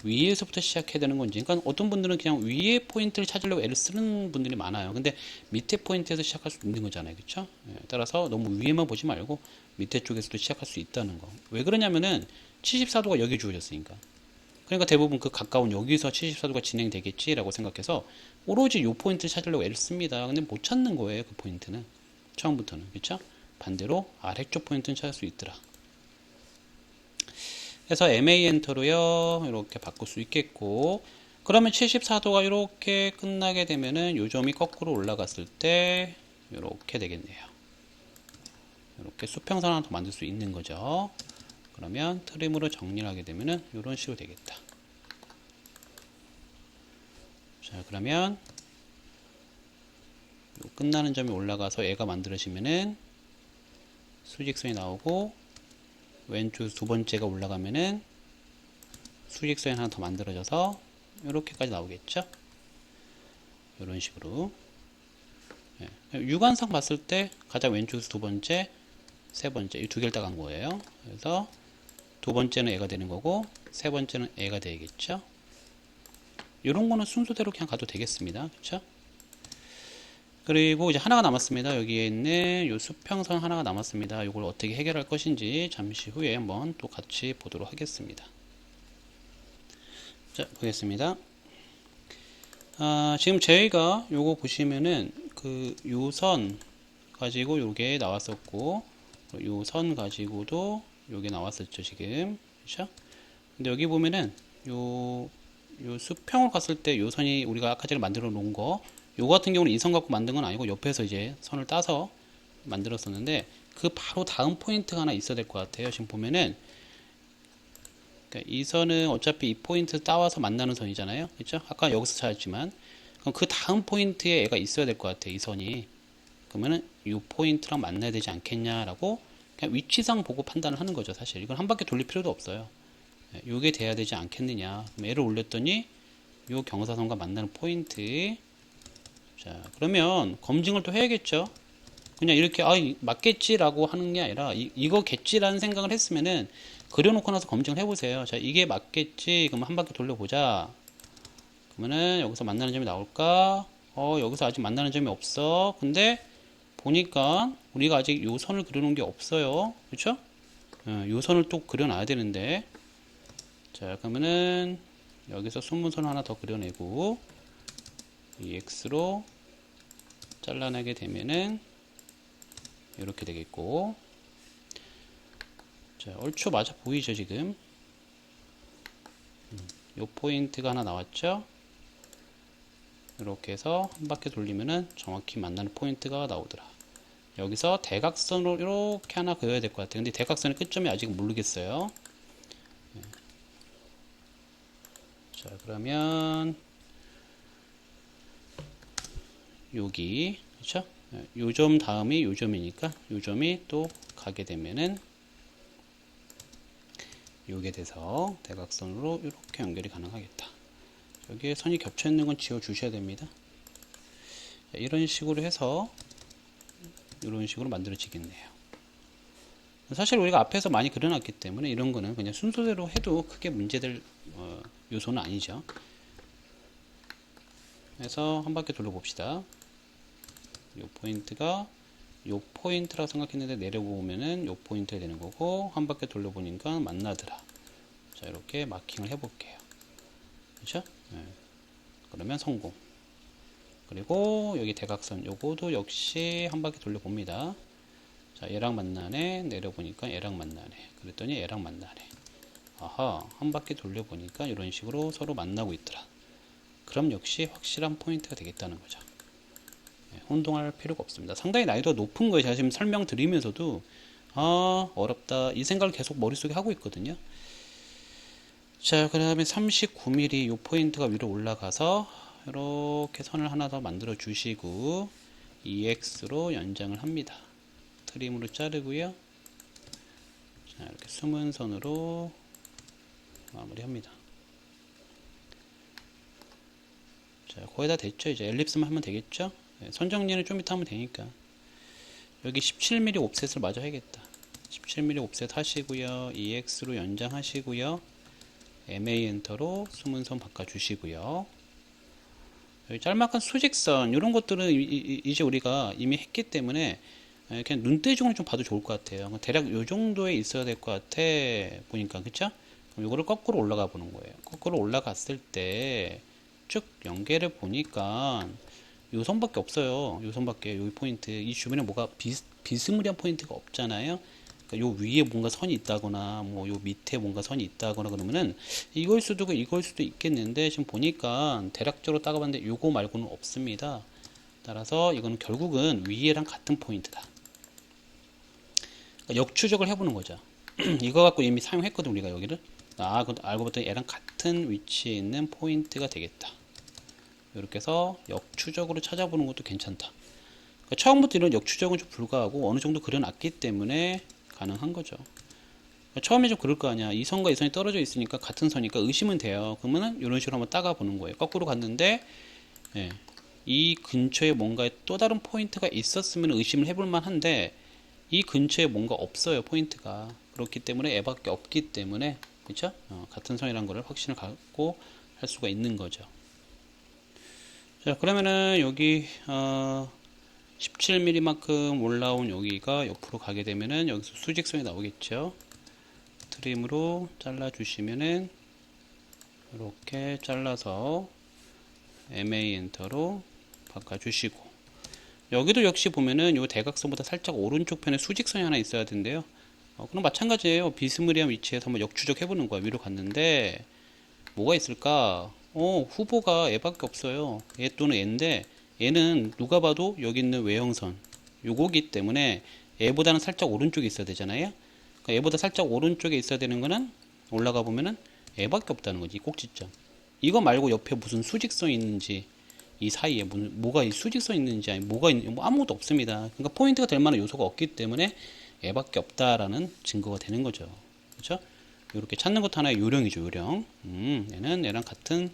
위에서부터 시작해야 되는 건지. 그러니까 어떤 분들은 그냥 위에 포인트를 찾으려고 애를 쓰는 분들이 많아요. 근데 밑에 포인트에서 시작할 수 있는 거잖아요. 그렇죠? 따라서 너무 위에만 보지 말고 밑에 쪽에서도 시작할 수 있다는 거. 왜 그러냐면은 74도가 여기 주어졌으니까. 그러니까 대부분 그 가까운 여기서 74도가 진행되겠지라고 생각해서 오로지 요 포인트를 찾으려고 애를 씁니다. 근데 못 찾는 거예요. 그 포인트는. 처음부터는. 그렇죠? 반대로 아래쪽 포인트는 찾을 수 있더라. 그래서 MA 엔터로요 이렇게 바꿀 수 있겠고, 그러면 74도가 이렇게 끝나게 되면은 요 점이 거꾸로 올라갔을 때 이렇게 되겠네요. 이렇게 수평선 하나 더 만들 수 있는 거죠. 그러면 트림으로 정리를 하게 되면은 이런 식으로 되겠다. 자, 그러면 요 끝나는 점이 올라가서 얘가 만들어지면은 수직선이 나오고, 왼쪽 두 번째가 올라가면은 수직선이 하나 더 만들어져서 이렇게까지 나오겠죠. 이런 식으로. 예. 육안상 봤을 때 가장 왼쪽에서 두 번째, 세 번째 이 두 개를 딱 한 거예요. 그래서 두 번째는 애가 되는 거고, 세 번째는 애가 되겠죠. 이런 거는 순서대로 그냥 가도 되겠습니다. 그렇죠? 그리고 이제 하나가 남았습니다. 여기에 있는 요 수평선 하나가 남았습니다. 이걸 어떻게 해결할 것인지 잠시 후에 한번 또 같이 보도록 하겠습니다. 자, 보겠습니다. 지금 저희가 요거 보시면은 그 요 선 가지고 요게 나왔었고, 요 선 가지고도 요게 나왔었죠, 지금. 그렇죠? 근데 여기 보면은 요 수평을 갔을 때 요 선이 우리가 아까 전에 만들어 놓은 거, 요거 같은 경우는 이 선 갖고 만든 건 아니고 옆에서 이제 선을 따서 만들었었는데, 그 바로 다음 포인트가 하나 있어야 될 것 같아요. 지금 보면은 그러니까 이 선은 어차피 이 포인트 따와서 만나는 선이잖아요. 그렇죠? 아까 여기서 찾았지만, 그럼 그 다음 포인트에 얘가 있어야 될 것 같아요. 이 선이. 그러면은 이 포인트랑 만나야 되지 않겠냐라고 그냥 위치상 보고 판단을 하는 거죠. 사실 이건 한 바퀴 돌릴 필요도 없어요. 요게 돼야 되지 않겠느냐. 그럼 얘를 올렸더니 요 경사선과 만나는 포인트. 자, 그러면 검증을 또 해야겠죠. 그냥 이렇게 맞겠지라고 하는 게 아니라 이거겠지라는 생각을 했으면은 그려놓고 나서 검증을 해보세요. 자, 이게 맞겠지. 그럼 한 바퀴 돌려보자. 그러면은 여기서 만나는 점이 나올까? 여기서 아직 만나는 점이 없어. 근데 보니까 우리가 아직 요 선을 그려놓은 게 없어요. 그렇죠? 요 선을 또 그려놔야 되는데. 자, 그러면은 여기서 순문선 하나 더 그려내고 이 X로 잘라내게 되면은 이렇게 되겠고, 자, 얼추 맞아 보이죠 지금. 요 포인트가 하나 나왔죠. 이렇게 해서 한 바퀴 돌리면은 정확히 만나는 포인트가 나오더라. 여기서 대각선으로 이렇게 하나 그려야 될 것 같아요. 근데 대각선의 끝점이 아직 모르겠어요. 자, 그러면 여기 그렇죠? 요 점 다음이 요 점이니까 요 점이 또 가게 되면은 요게 돼서 대각선으로 이렇게 연결이 가능하겠다. 여기에 선이 겹쳐 있는 건 지워 주셔야 됩니다. 자, 이런 식으로 해서 이런 식으로 만들어지겠네요. 사실 우리가 앞에서 많이 그려놨기 때문에 이런 거는 그냥 순서대로 해도 크게 문제될 요소는 아니죠. 그래서 한 바퀴 돌려봅시다. 요 포인트가 요 포인트라고 생각했는데 내려보면은 요 포인트가 되는 거고, 한 바퀴 돌려보니까 만나더라. 자, 이렇게 마킹을 해볼게요. 그렇죠? 네. 그러면 성공. 그리고 여기 대각선 요거도 역시 한 바퀴 돌려봅니다. 자, 얘랑 만나네. 내려보니까 얘랑 만나네. 그랬더니 얘랑 만나네. 아하, 한 바퀴 돌려보니까 이런 식으로 서로 만나고 있더라. 그럼 역시 확실한 포인트가 되겠다는 거죠. 혼동할 필요가 없습니다. 상당히 난이도가 높은 거예요. 제가 지금 설명드리면서도 어렵다 이 생각을 계속 머릿속에 하고 있거든요. 자, 그 다음에 39mm 이 포인트가 위로 올라가서 이렇게 선을 하나 더 만들어 주시고 EX로 연장을 합니다. 트림으로 자르고요. 자, 이렇게 숨은 선으로 마무리합니다. 자, 거의 다 됐죠. 이제 엘립스만 하면 되겠죠. 선 정리는 좀 이따 하면 되니까. 여기 17mm 옵셋을 마저 해야겠다. 17mm 옵셋 하시고요. EX로 연장하시고요. MA 엔터로 숨은 선 바꿔주시고요. 여기 짤막한 수직선 이런 것들은 이제 우리가 이미 했기 때문에 그냥 눈대중으로 좀 봐도 좋을 것 같아요. 대략 요 정도에 있어야 될 것 같아 보니까. 그쵸? 그럼 이거를 거꾸로 올라가 보는 거예요. 거꾸로 올라갔을 때 쭉 연계를 보니까 요 선밖에 없어요. 요 선밖에. 요 포인트 이 주변에 뭐가 비스무리한 포인트가 없잖아요. 그러니까 요 위에 뭔가 선이 있다거나 뭐 요 밑에 뭔가 선이 있다거나 그러면은 이걸 수도 있고 이걸 수도 있겠는데, 지금 보니까 대략적으로 따가봤는데 요거 말고는 없습니다. 따라서 이거는 결국은 위에랑 같은 포인트다. 그러니까 역추적을 해보는 거죠. 이거 갖고 이미 사용했거든 우리가 여기를. 알고 봤더니 얘랑 같은 위치에 있는 포인트가 되겠다. 이렇게 해서 역추적으로 찾아보는 것도 괜찮다. 그러니까 처음부터 이런 역추적은 좀 불가하고 어느 정도 그려놨기 때문에 가능한 거죠. 그러니까 처음에 좀 그럴 거 아니야. 이 선과 이 선이 떨어져 있으니까 같은 선이니까 의심은 돼요. 그러면은 이런 식으로 한번 따가 보는 거예요. 거꾸로 갔는데 예, 이 근처에 뭔가 또 다른 포인트가 있었으면 의심을 해볼 만한데 이 근처에 뭔가 없어요. 포인트가. 그렇기 때문에 애밖에 없기 때문에 그렇죠? 같은 선이라는 거를 확신을 갖고 할 수가 있는 거죠. 자, 그러면은 여기 17mm만큼 올라온 여기가 옆으로 가게 되면은 여기서 수직선이 나오겠죠. 트림으로 잘라 주시면은 이렇게 잘라서 MA 엔터로 바꿔 주시고, 여기도 역시 보면은 요 대각선보다 살짝 오른쪽 편에 수직선이 하나 있어야 된대요. 그럼 마찬가지예요. 비스무리한 위치에서 한번 역추적 해보는 거야. 위로 갔는데 뭐가 있을까? 후보가 얘밖에 없어요. 얘 또는 얘인데 얘는 누가 봐도 여기 있는 외형선 요거기 때문에 얘보다는 살짝 오른쪽에 있어야 되잖아요. 그러니까 얘보다 살짝 오른쪽에 있어야 되는 거는 올라가 보면은 얘밖에 없다는 거지. 이 꼭지점. 이거 말고 옆에 무슨 수직선이 있는지, 이 사이에 뭐가 이 수직선 있는지, 아니 뭐가 있는, 뭐 아무것도 없습니다. 그러니까 포인트가 될 만한 요소가 없기 때문에 얘밖에 없다라는 증거가 되는 거죠. 그렇죠? 이렇게 찾는 것도 하나의 요령이죠. 요령. 얘는 얘랑 같은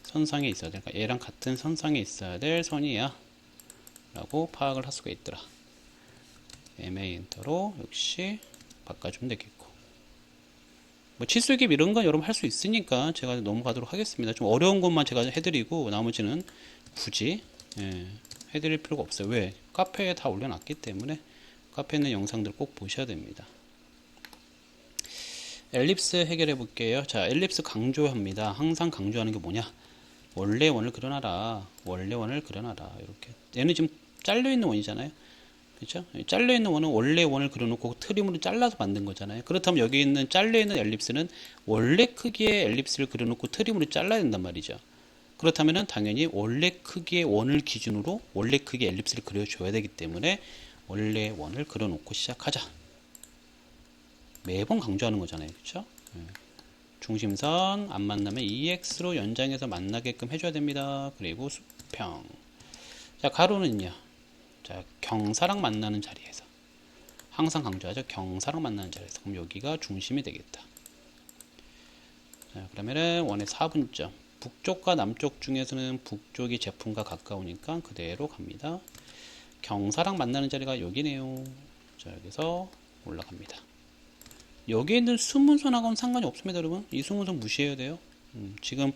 선상에 있어야 돼. 그러니까 얘랑 같은 선상에 있어야 될 선이야 라고 파악을 할 수가 있더라. MA 엔터로 역시 바꿔주면 되겠고, 뭐 치수기 이런 건 여러분 할 수 있으니까 제가 넘어가도록 하겠습니다. 좀 어려운 것만 제가 해드리고 나머지는 굳이 해드릴 필요가 없어요. 왜? 카페에 다 올려놨기 때문에 카페에 있는 영상들 꼭 보셔야 됩니다. 엘립스 해결해 볼게요. 자, 엘립스 강조합니다. 항상 강조하는 게 뭐냐? 원래 원을 그려놔라. 원래 원을 그려놔라. 이렇게. 얘는 지금 잘려있는 원이잖아요. 그렇죠? 잘려있는 원은 원래 원을 그려놓고 트림으로 잘라서 만든 거잖아요. 그렇다면 여기 있는 잘려있는 엘립스는 원래 크기의 엘립스를 그려놓고 트림으로 잘라야 된단 말이죠. 그렇다면 당연히 원래 크기의 원을 기준으로 원래 크기의 엘립스를 그려줘야 되기 때문에 원래 원을 그려놓고 시작하자. 매번 강조하는 거잖아요. 그렇죠? 중심선 안 만나면 EX로 연장해서 만나게끔 해줘야 됩니다. 그리고 수평. 자, 가로는요. 자, 경사랑 만나는 자리에서 항상 강조하죠. 경사랑 만나는 자리에서. 그럼 여기가 중심이 되겠다. 자, 그러면은 원의 4분점. 북쪽과 남쪽 중에서는 북쪽이 제품과 가까우니까 그대로 갑니다. 경사랑 만나는 자리가 여기네요. 자, 여기서 올라갑니다. 여기에 있는 수문선하고는 상관이 없습니다, 여러분. 이 수문선 무시해야 돼요. 지금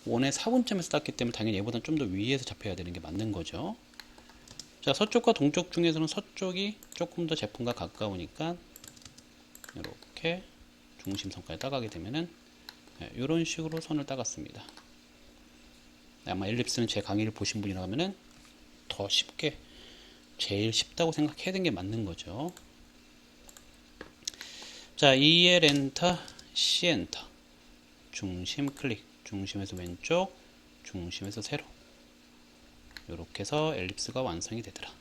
원의 4분점에서 땄기 때문에 당연히 얘보다 좀 더 위에서 잡혀야 되는 게 맞는 거죠. 자, 서쪽과 동쪽 중에서는 서쪽이 조금 더 제품과 가까우니까 이렇게 중심선까지 따가게 되면은 이런 식으로 선을 따갔습니다. 아마 엘립스는 제 강의를 보신 분이라면은 더 쉽게, 제일 쉽다고 생각해야 되는 게 맞는 거죠. 자, EL 엔터, C 엔터. 중심 클릭. 중심에서 왼쪽, 중심에서 세로. 이렇게 해서 엘립스가 완성이 되더라.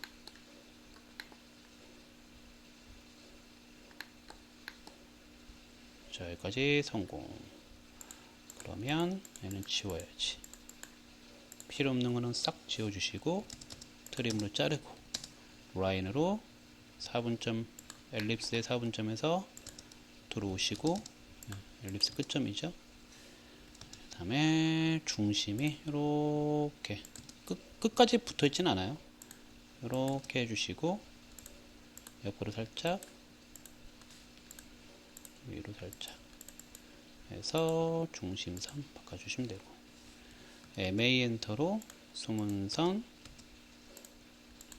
자, 여기까지 성공. 그러면 얘는 지워야지. 필요 없는 거는 싹 지워주시고 트림으로 자르고 라인으로 4분점, 엘립스의 4분점에서 들어오시고, 엘립스 끝점이죠. 그 다음에 중심이 이렇게 끝까지 붙어 있진 않아요. 이렇게 해주시고 옆으로 살짝, 위로 살짝 해서 중심선 바꿔주시면 되고, MA 엔터로 수문선,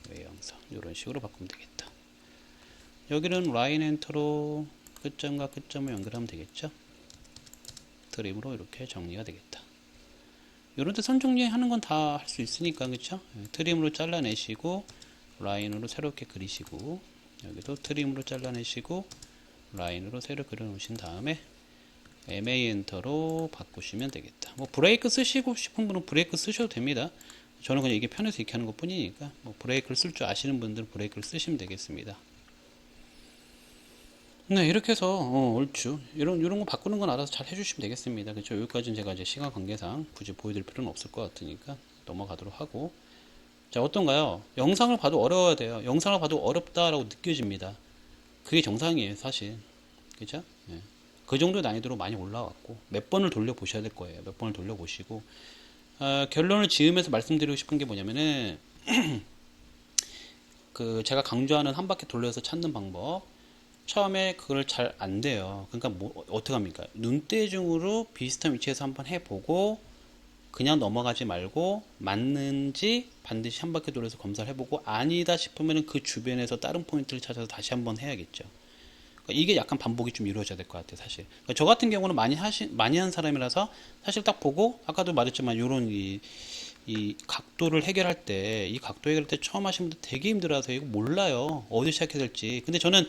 외형선 이런 식으로 바꾸면 되겠다. 여기는 라인 엔터로 끝점과 끝점을 연결하면 되겠죠. 트림으로 이렇게 정리가 되겠다. 이런 데 선 정리하는 건 다 할 수 있으니까, 그쵸? 트림으로 잘라내시고 라인으로 새롭게 그리시고, 여기도 트림으로 잘라내시고 라인으로 새로 그려 놓으신 다음에 MA 엔터로 바꾸시면 되겠다. 뭐 브레이크 쓰시고 싶은 분은 브레이크 쓰셔도 됩니다. 저는 그냥 이게 편해서 이렇게 하는 것 뿐이니까, 뭐 브레이크를 쓸 줄 아시는 분들은 브레이크를 쓰시면 되겠습니다. 네, 이렇게 해서 얼추 이런 거 바꾸는 건 알아서 잘 해주시면 되겠습니다. 그렇죠? 여기까지는 제가 이제 시간 관계상 굳이 보여드릴 필요는 없을 것 같으니까 넘어가도록 하고. 자, 어떤가요? 영상을 봐도 어려워야 돼요. 영상을 봐도 어렵다라고 느껴집니다. 그게 정상이에요, 사실. 그죠? 예. 그 정도 난이도로 많이 올라왔고 몇 번을 돌려보셔야 될 거예요. 몇 번을 돌려보시고 결론을 지으면서 말씀드리고 싶은 게 뭐냐면은 그 제가 강조하는 한 바퀴 돌려서 찾는 방법. 처음에 그걸 잘 안 돼요. 그러니까 뭐 어떻게 합니까? 눈대중으로 비슷한 위치에서 한번 해보고 그냥 넘어가지 말고 맞는지 반드시 한 바퀴 돌려서 검사를 해보고 아니다 싶으면 그 주변에서 다른 포인트를 찾아서 다시 한번 해야겠죠. 그러니까 이게 약간 반복이 좀 이루어져야 될 것 같아요, 사실. 그러니까 저 같은 경우는 많이 한 사람이라서 사실 딱 보고 아까도 말했지만 요런 이 각도를 해결할 때, 이 각도 해결할 때 처음 하시는 분들 되게 힘들어하세요. 이거 몰라요. 어디 시작해야 될지. 근데 저는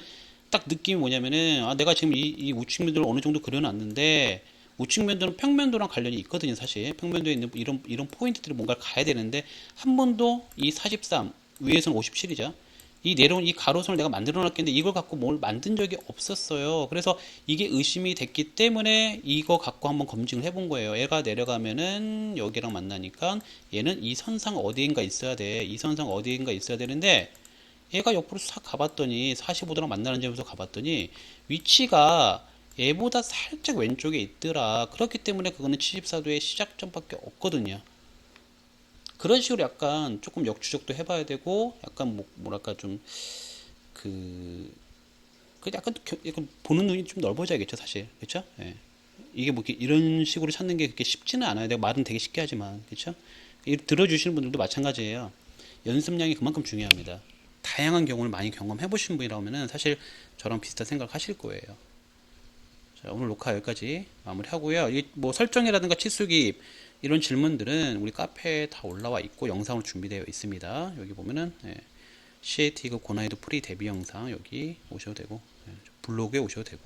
딱 느낌이 뭐냐면은, 내가 지금 이 우측면도를 어느 정도 그려놨는데, 우측면도는 평면도랑 관련이 있거든요, 사실. 평면도에 있는 이런 포인트들이 뭔가를 가야 되는데, 한 번도 이 43, 위에서는 57이죠. 이 내려온 이 가로선을 내가 만들어 놨겠는데 이걸 갖고 뭘 만든 적이 없었어요. 그래서 이게 의심이 됐기 때문에 이거 갖고 한번 검증을 해본 거예요. 얘가 내려가면은 여기랑 만나니까 얘는 이 선상 어디인가 있어야 돼. 이 선상 어디인가 있어야 되는데 얘가 옆으로 싹 가봤더니 45도랑 만나는 점에서 가봤더니 위치가 얘보다 살짝 왼쪽에 있더라. 그렇기 때문에 그거는 74도의 시작점밖에 없거든요. 그런 식으로 약간 조금 역추적도 해봐야 되고 약간 뭐랄까 좀 그 약간 보는 눈이 좀 넓어져야겠죠 사실. 그렇죠? 예. 이게 뭐 이런 식으로 찾는 게 그렇게 쉽지는 않아요. 내가 말은 되게 쉽게 하지만 그렇죠? 들어주시는 분들도 마찬가지예요. 연습량이 그만큼 중요합니다. 다양한 경우를 많이 경험해 보신 분이라면은 사실 저랑 비슷한 생각을 하실 거예요. 자, 오늘 녹화 여기까지 마무리하고요. 이 뭐 설정이라든가 치수기 이런 질문들은 우리 카페에 다 올라와 있고 영상으로 준비되어 있습니다. 여기 보면은 CAT그 고난이도 프리 데뷔 영상 여기 오셔도 되고 블로그에 오셔도 되고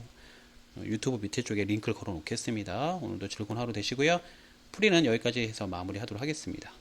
유튜브 밑에 쪽에 링크를 걸어 놓겠습니다. 오늘도 즐거운 하루 되시고요. 프리는 여기까지 해서 마무리하도록 하겠습니다.